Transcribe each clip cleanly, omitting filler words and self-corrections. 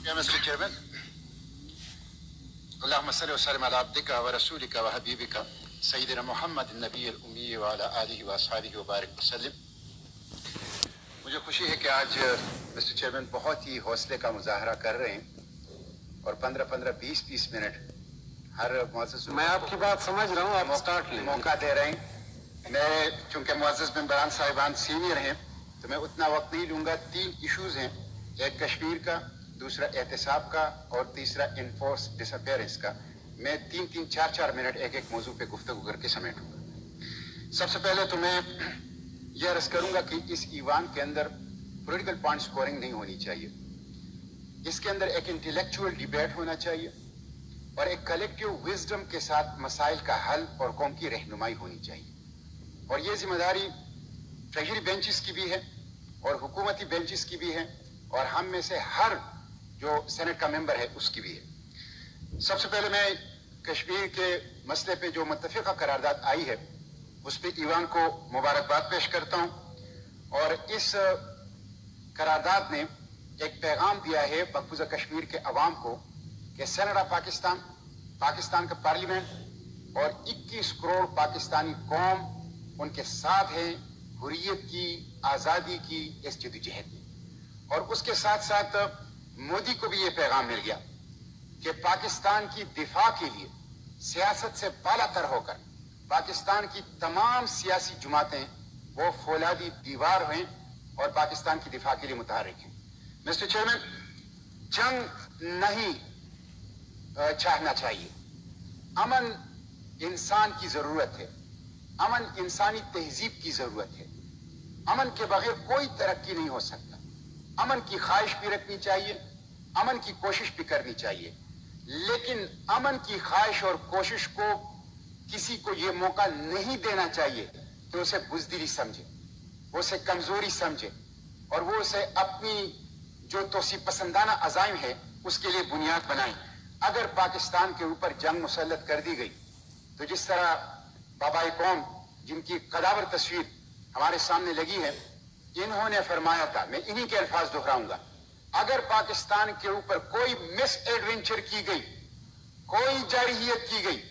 Mr. Chairman, Allahumma salli wa sallim ala abdika wa rasulika wa habibika Sayyidina Muhammad an-Nabi al-Ummi wa ala alihi wa ashabihi wa barik wa sallim. مجھے خوشی ہے کہ آج mister chairman بہت ہی حوصلے کا مظاہرہ کر رہے ہیں اور 15-20 منٹ ہر معزز میں آپ کی بات سمجھ رہا ہوں. آپ اسٹارٹ لیں. موقع دے رہے ہیں. میں چونکہ معزز ممبران صاحبان سینئر ہیں تو میں اتنا وقت نہیں لوں گا. 3 ایشوز ہیں, ایک کشمیر کا, دوسرا احتساب کا اور تیسرا انفورس ڈس اپیئرنس کا. میں 3-4 منٹ ایک موضوع پہ گفتگو کر کے سمیٹوں گا. سب سے پہلے تو میں یہ عرض کروں گا کہ اس ایوان کے اندر پولیٹیکل پوائنٹ سکورنگ نہیں ہونی چاہیے. اس کے اندر ایک انٹلیکچوئل ڈیبیٹ ہونا چاہیے اور ایک کلیکٹیو وزڈم کے ساتھ مسائل کا حل اور قوم کی رہنمائی ہونی چاہیے. اور یہ ذمہ داری ٹریجری بینچز کی بھی ہے اور حکومتی بینچز کی بھی ہے اور ہم میں سے ہر جو سینٹ کا ممبر ہے اس کی بھی ہے. سب سے پہلے میں کشمیر کے مسئلے پہ جو متفقہ قرارداد آئی ہے اس پہ ایوان کو مبارکباد پیش کرتا ہوں. اور اس قرارداد نے ایک پیغام دیا ہے مقبوضہ کشمیر کے عوام کو کہ سینٹ آف پاکستان, پاکستان کا پارلیمنٹ اور 21 کروڑ پاکستانی قوم ان کے ساتھ ہیں حریت کی, آزادی کی اس جدوجہد میں. اور اس کے ساتھ ساتھ مودی کو بھی یہ پیغام مل گیا کہ پاکستان کی دفاع کے لیے سیاست سے بالا تر ہو کر پاکستان کی تمام سیاسی جماعتیں وہ فولادی دیوار ہوئیں اور پاکستان کی دفاع کے لیے متحرک ہیں. مسٹر چیئرمین, جنگ نہیں چاہنا چاہیے. امن انسان کی ضرورت ہے, امن انسانی تہذیب کی ضرورت ہے. امن کے بغیر کوئی ترقی نہیں ہو سکتا. امن کی خواہش بھی رکھنی چاہیے, امن کی کوشش بھی کرنی چاہیے, لیکن امن کی خواہش اور کوشش کو کسی کو یہ موقع نہیں دینا چاہیے کہ اسے بزدلی سمجھے, وہ اسے کمزوری سمجھے اور وہ اسے اپنی جو توسیع پسندانہ عزائم ہے اس کے لیے بنیاد بنائیں. اگر پاکستان کے اوپر جنگ مسلط کر دی گئی تو جس طرح بابائے قوم جن کی قداور تصویر ہمارے سامنے لگی ہے, انہوں نے فرمایا تھا, میں انہی کے الفاظ دہراؤں گا, اگر پاکستان کے اوپر کوئی مس ایڈونچر کی گئی, کوئی جارحیت کی گئی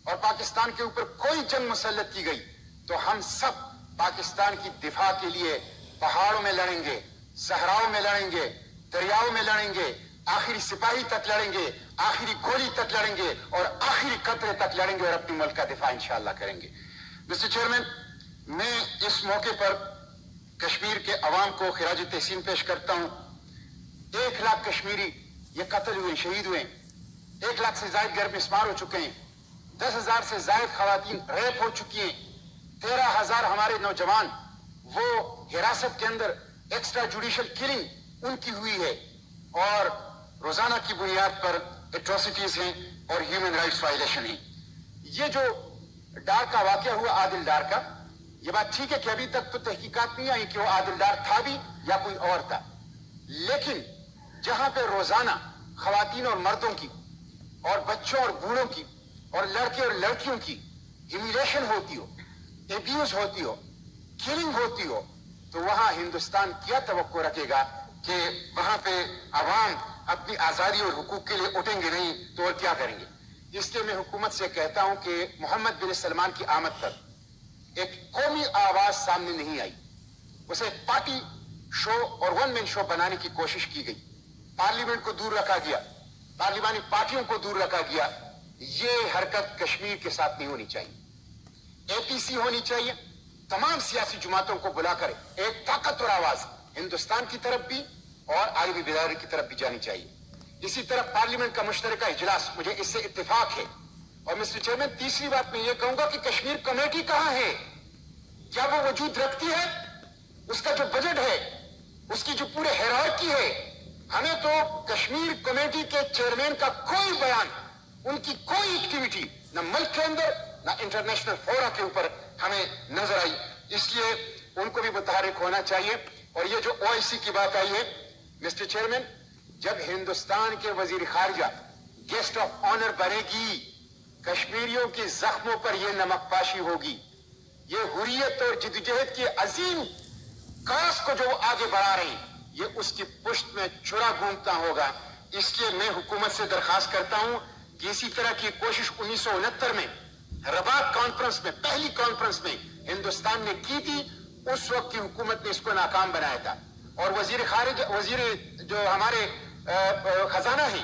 اور پاکستان کے اوپر کوئی جنگ مسلط کی گئی تو ہم سب پاکستان کی دفاع کے لیے پہاڑوں میں لڑیں گے, صحراؤں میں لڑیں گے, دریاؤں میں لڑیں گے, آخری سپاہی تک لڑیں گے, آخری گولی تک لڑیں گے اور آخری قطرے تک لڑیں گے اور اپنی ملک کا دفاع انشاءاللہ کریں گے. مسٹر چیئرمین, میں اس موقع پر کشمیر کے عوام کو خراج تحسین پیش کرتا ہوں. 1 لاکھ کشمیری یہ قتل ہوئے, شہید ہوئے, 1 لاکھ سے زائد گھر مسمار ہو چکے ہیں, 10,000 سے زائد خواتین ریپ ہو چکی ہیں, 13,000 ہمارے نوجوان وہ حراست کے اندر ایکسٹرا جوڈیشل کلنگ ان کی ہوئی ہے اور روزانہ کی بنیاد پر ایٹروسٹیز ہیں اور ہیومن رائٹس وائلیشن ہیں. یہ جو ڈار کا واقعہ ہوا, عادل ڈار کا, یہ بات ٹھیک ہے کہ ابھی تک تو تحقیقات نہیں آئی کہ وہ عادل ڈار تھا بھی یا کوئی اور تھا, لیکن جہاں پہ روزانہ خواتین اور مردوں کی اور بچوں اور بوڑھوں کی اور لڑکے اور لڑکیوں کی ہیومیلیشن ہوتی ہو, ایبیوز ہوتی ہو, کلنگ ہوتی ہو, تو وہاں ہندوستان کیا توقع رکھے گا کہ وہاں پہ عوام اپنی آزادی اور حقوق کے لیے اٹھیں گے نہیں تو اور کیا کریں گے. اس لیے میں حکومت سے کہتا ہوں کہ محمد بن سلمان کی آمد پر ایک قومی آواز سامنے نہیں آئی, اسے پارٹی شو اور ون مین شو بنانے کی کوشش کی گئی, پارلیمنٹ کو دور رکھا گیا, پارلیمانی پارٹیوں کو دور رکھا گیا. یہ حرکت کشمیر کے ساتھ نہیں ہونی چاہیے. اے پی سی ہونی چاہیے, تمام سیاسی جماعتوں کو بلا کر ایک طاقتور آواز ہندوستان کی طرف بھی اور عالمی بیداری کی طرف بھی جانی چاہیے. اسی طرح پارلیمنٹ کا مشترکہ اجلاس, مجھے اس سے اتفاق ہے. اور مسٹر چیئرمین, تیسری بات میں یہ کہوں گا کہ کشمیر کمیٹی کہاں ہے, کیا وہ وجود رکھتی ہے؟ اس کا جو بجٹ ہے, اس کی جو پورے ہیرارکی ہے, ہمیں تو کشمیر کمیٹی کے چیئرمین کا کوئی بیان, ان کی کوئی ایکٹیویٹی نہ ملک کے اندر نہ انٹرنیشنل فورا کے اوپر ہمیں نظر آئی. اس لیے ان کو بھی متحرک ہونا چاہیے. اور یہ جو OIC کی بات آئی ہے, مسٹر چیئرمین, جب ہندوستان کے وزیر خارجہ گیسٹ آف آنر بنے گی, کشمیریوں کے زخموں پر یہ نمک پاشی ہوگی. یہ حریت اور جدوجہد کی عظیم کاس کو جو وہ آگے بڑھا رہی, یہ اس کی پشت میں چھڑا گھومتا ہوگا. اس لیے میں حکومت سے درخواست کرتا ہوں کہ اسی طرح کی کوشش 1969 میں رباط کانفرنس میں پہلی کانفرنس میں ہندوستان نے کی تھی، اس وقت کی حکومت نے اس کو ناکام بنایا تھا، اور وزیر جو ہمارے خزانہ ہیں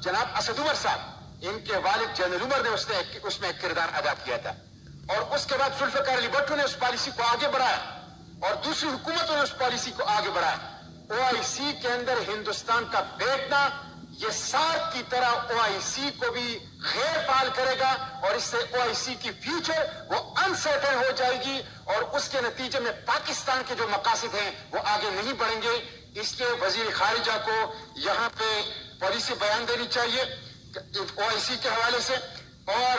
جناب اسد عمر صاحب، ان کے والد جنرل عمر نے اس میں ایک کردار ادا کیا تھا، اور اس کے بعد ذوالفقار علی بھٹو نے اس پالیسی کو آگے بڑھایا اور دوسری حکومتوں نے اس پالیسی کو آگے بڑھایا۔ OIC کے اندر ہندوستان کا بیٹھنا یہ سارک کی طرح OIC کو بھی غیر فعال کرے گا، اور اس سے OIC کی فیوچر وہ انسرٹن ہو جائے گی، اور اس کے نتیجے میں پاکستان کے جو مقاصد ہیں وہ آگے نہیں بڑھیں گے۔ اس لیے وزیر خارجہ کو یہاں پہ پالیسی بیان دینی چاہیے OIC کے حوالے سے، اور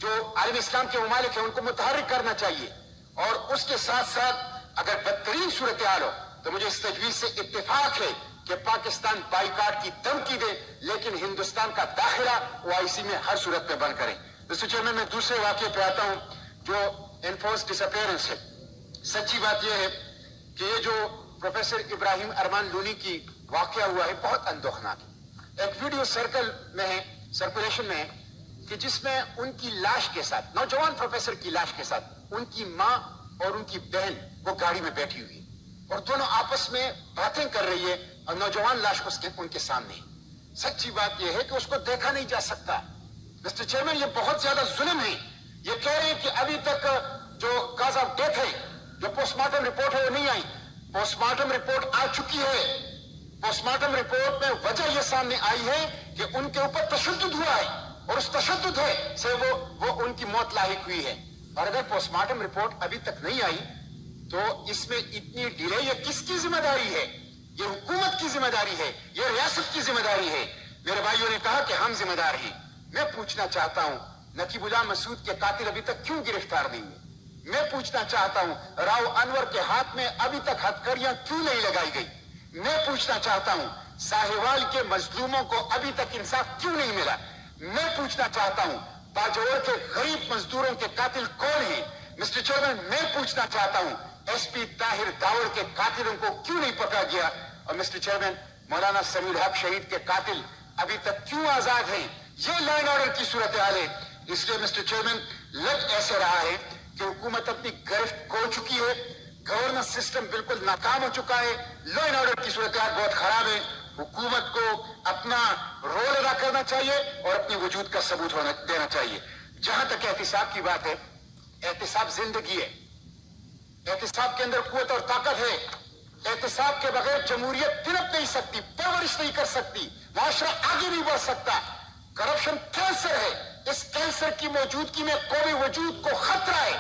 جو عالم اسلام کے ممالک ہیں ان کو متحرک کرنا چاہیے، اور اس کے ساتھ ساتھ اگر بدترین صورتحال ہو تو مجھے اس تجویز سے اتفاق ہے کہ پاکستان بائیکاٹ کی دھمکی دے، لیکن ہندوستان کا داخلہ OIC میں ہر صورت پہ بند کرے۔ مسٹر چیئرمین، میں دوسرے واقعے پہ آتا ہوں جو انفورس ڈس اپیئرنس ہے۔ سچی بات یہ ہے کہ یہ جو پروفیسر ابراہیم ارمان لونی کی واقعہ ہوا ہے بہت اندوہناک ہے۔ ایک ویڈیو سرکولیشن میں ہے کہ جس میں ان کی لاش کے ساتھ، نوجوان پروفیسر کی لاش کے ساتھ ان کی ماں اور ان کی بہن وہ گاڑی میں بیٹھی ہوئی اور دونوں آپس میں باتیں کر رہی ہے، اور نوجوان لاش ان کے سامنے ہے۔ سچی بات یہ ہے کہ اس کو دیکھا نہیں جا سکتا۔ مسٹر چیئرمین، یہ بہت زیادہ ظلم ہے۔ یہ کہہ رہے ہیں کہ ابھی تک جو کاز آف ڈیتھ ہے، جو پوسٹ مارٹم رپورٹ ہے وہ نہیں آئی۔ پوسٹ مارٹم رپورٹ آ چکی ہے۔ پوسٹ مارٹم رپورٹ میں وجہ یہ سامنے آئی ہے کہ ان کے اوپر تشدد ہوا ہے، اور اس تشدد سے وہ ان کی موت لاحق ہوئی ہے۔ اور اگر پوسٹ مارٹم رپورٹ ابھی تک نہیں آئی تو اس میں اتنی ڈیلے یہ کس کی ذمہ داری ہے؟ یہ حکومت کی ذمہ داری ہے، یہ ریاست کی ذمہ داری ہے۔ میرے بھائیوں نے کہا کہ ہم ذمہ دار ہیں۔ میں پوچھنا چاہتا ہوں نقیب اللہ مسعود کے قاتل ابھی تک کیوں گرفتار نہیں ہوئے؟ میں پوچھنا چاہتا ہوں راؤ انور کے ہاتھ میں ابھی تک ہتھکڑیاں کیوں نہیں لگائی گئی؟ میں پوچھنا چاہتا ہوں ساہیوال کے مظلوموں کو ابھی تک انصاف کیوں نہیں ملا؟ میں پوچھنا چاہتا ہوں باجوڑ کے غریب مزدوروں کے قاتل کون ہیں؟ مسٹر چیئرمین، میں پوچھنا چاہتا ہوں ایس پی طاہر داوڑ کے قاتلوں کو کیوں نہیں پکڑا گیا؟ اور مسٹر چیئرمین، مولانا سمیع الحق شہید کے قاتل ابھی تک کیوں آزاد ہیں؟ یہ لا اینڈ آرڈر کی صورتحال ہے۔ اس لیے مسٹر چیئرمین، لگ ایسے رہا ہے کہ حکومت اپنی گرفت کھو چکی ہے، گورننس سسٹم بالکل ناکام ہو چکا ہے، لا اینڈ آرڈر کی صورتحال بہت خراب ہے۔ حکومت کو اپنا رول ادا کرنا چاہیے اور اپنی وجود کا ثبوت دینا چاہیے۔ جہاں تک احتساب کی بات ہے، احتساب زندگی ہے، احتساب کے اندر قوت اور طاقت ہے۔ احتساب کے بغیر جمہوریت پنپ نہیں سکتی، پرورش نہیں کر سکتی، معاشرہ آگے نہیں بڑھ سکتا۔ کرپشن کینسر ہے، اس کینسر کی موجودگی میں قومی وجود کو خطرہ ہے،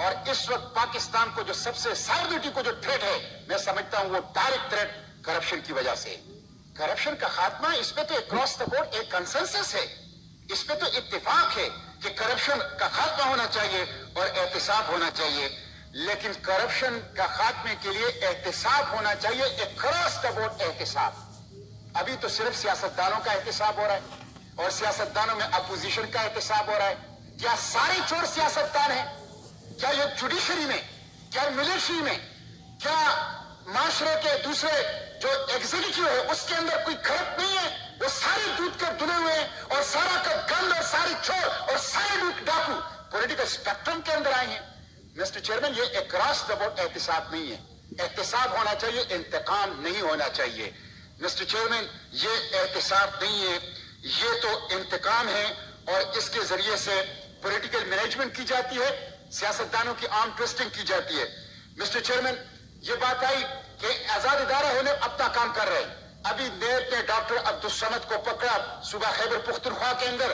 اور اس وقت پاکستان کو جو سب سے سائبرٹی کو جو تھریٹ ہے، میں سمجھتا ہوں وہ ڈائریکٹ تھریٹ کرپشن کی وجہ سے۔ کرپشن کا خاتمہ، اس پہ تو اکراس دا بورڈ ایک کنسنسس ہے، اس پہ تو اتفاق ہے کہ کرپشن کا خاتمہ ہونا چاہیے اور احتساب ہونا چاہیے، لیکن کرپشن کا خاتمے کے لیے احتساب ہونا چاہیے، اکراس دا بورڈ احتساب۔ ابھی تو صرف سیاستدانوں کا احتساب ہو رہا ہے، اور سیاستدانوں میں اپوزیشن کا احتساب ہو رہا ہے۔ کیا سارے چور سیاستدان ہیں؟ کیا یہ جوڈیشری میں، کیا ملٹری میں، کیا معاشرے کے دوسرے جو ایگزیکٹو ہے اس کے اندر کوئی کرپٹ نہیں ہے؟ وہ سارے دودھ کر دھلے ہوئے ہیں، اور سارا کا گند اور سارے چور اور سارے ڈاکو پولیٹیکل اسپیکٹرم کے اندر آئے ہیں۔ مسٹر چیئرمین، یہ اکراس دا بورڈ احتساب نہیں ہے۔ احتساب ہونا چاہیے، انتقام نہیں ہونا چاہیے۔ مسٹر چیئرمین، یہ احتساب نہیں ہے، یہ تو انتقام ہے، اور اس کے ذریعے سے پولیٹیکل مینجمنٹ کی جاتی ہے، سیاستدانوں کی آرم ٹویسٹنگ کی جاتی ہے۔ مسٹر چیئرمین، یہ بات آئی کہ آزاد ادارہ ہونے اپنا کام کر رہے ہیں۔ ابھی نیب نے ڈاکٹر عبدالصمد کو پکڑا صوبہ خیبر پختونخوا کے اندر۔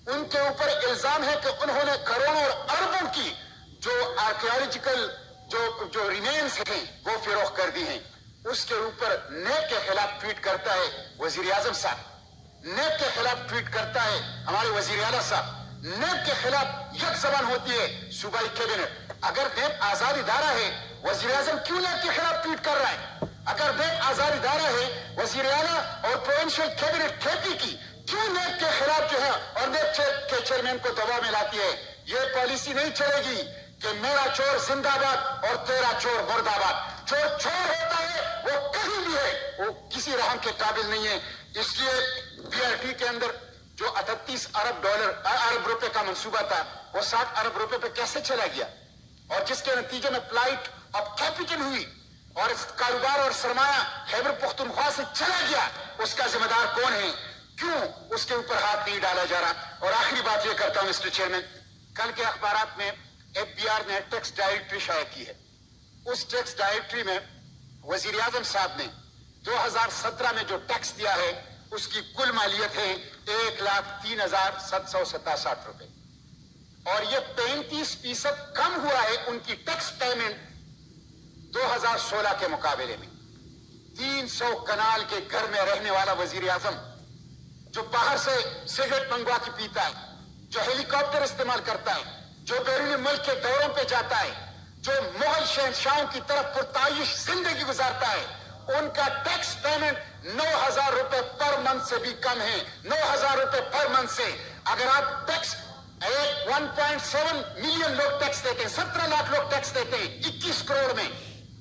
ان کے اوپر الزام ہے کہ انہوں نے کروڑوں اور اربوں کی جو آرکیالوجیکل جو ریمینز ہیں وہ فروخت کر دی ہیں۔ اس کے اوپر نیب کے خلاف ٹویٹ کرتا ہے وزیر اعظم صاحب، نیب کے خلاف ٹویٹ کرتا ہے ہمارے وزیر اعلیٰ صاحب، نیب کے خلاف یک زبان ہوتی ہے صوبائی کیبنٹ۔ اگر نیب آزاد ادارہ ہے، وزیر اعظم کیوں نیب کے خلاف ٹویٹ کر رہا ہے؟ اگر نیب آزاد ادارہ ہے، وزیر اعلیٰ اور پروونشل کیبنٹ کھیتی کی کیوں نیب کے خلاف جو ہے اور نیب کے چیئرمین کو دباؤ میں لاتی ہے؟ یہ پالیسی نہیں چلے گی کہ میرا چور زندہ باد اور تیرا چور مرد آباد۔ چور چور ہوتا ہے، وہ کہیں کہیں بھی ہے وہ کسی رحم کے قابل نہیں ہے. اس لیے PRT کے اندر جو 38 ارب روپے کا منصوبہ تھا وہ 60 ارب روپے پہ کیسے چلا گیا, اور جس کے نتیجے میں فلائٹ آف کیپٹل ہوئی اور اس کاروبار اور سرمایہ خیبر پختونخوا سے چلا گیا, اس کا ذمہ دار کون ہے؟ کیوں اس کے اوپر ہاتھ نہیں ڈالا جا رہا؟ اور آخری بات یہ کرتا ہوں مسٹر چیئرمین, کل کے اخبارات میں FBR نے ٹیکس ڈائریکٹری شائع کی ہے. اس ٹیکس ڈائریکٹری میں وزیر اعظم صاحب نے 2017 میں جو ٹیکس دیا ہے اس کی کل مالیت ہے 1,03,767 روپے, اور یہ 35% کم ہوا ہے ان کی ٹیکس پیمنٹ 2016 کے مقابلے میں. 300 کنال کے گھر میں رہنے والا وزیر اعظم جو باہر سے سگریٹ منگوا کے پیتا ہے, جو ہیلی کاپٹر استعمال کرتا ہے, جو بیرون ملک کے دوروں پہ جاتا ہے, جو مغل شہنشاہوں کی طرف پرتعیش زندگی گزارتا ہے, ان کا ٹیکس پیمنٹ 9,000 روپے پر منتھ سے بھی کم ہے. 9,000 روپے پر منتھ سے اگر آپ ٹیکس 1.7 ملین لوگ ٹیکس دیتے ہیں, 17 لاکھ لوگ ٹیکس دیتے ہیں 21 کروڑ میں,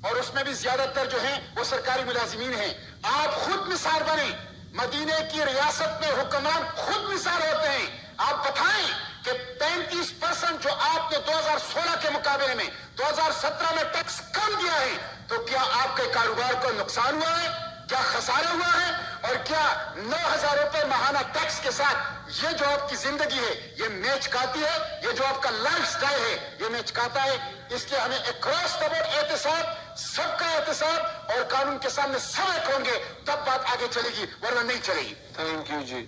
اور اس میں بھی زیادہ تر جو ہیں وہ سرکاری ملازمین ہیں. آپ خود مثال بنیں, مدینے کی ریاست میں حکمران خود مثال ہوتے ہیں. آپ بتائیں کہ 35% جو آپ نے 2016 کے مقابلے میں 2017 میں ٹیکس کم دیا ہے, تو کیا آپ کے کاروبار کو نقصان ہوا ہے؟ کیا خسارہ ہوا ہے؟ اور کیا 9,000 روپے ماہانہ ٹیکس کے ساتھ یہ جو آپ کی زندگی ہے یہ میچ کھاتی ہے؟ یہ جو آپ کا لائف سٹائل ہے یہ میچ کھاتا ہے؟ اس لیے ہمیں اکراس دا بورڈ احتساب, سب کا احتساب, اور قانون کے سامنے سب ایک ہوں گے, تب بات آگے چلے گی, ورنہ نہیں چلے گی. Thank you, Ji.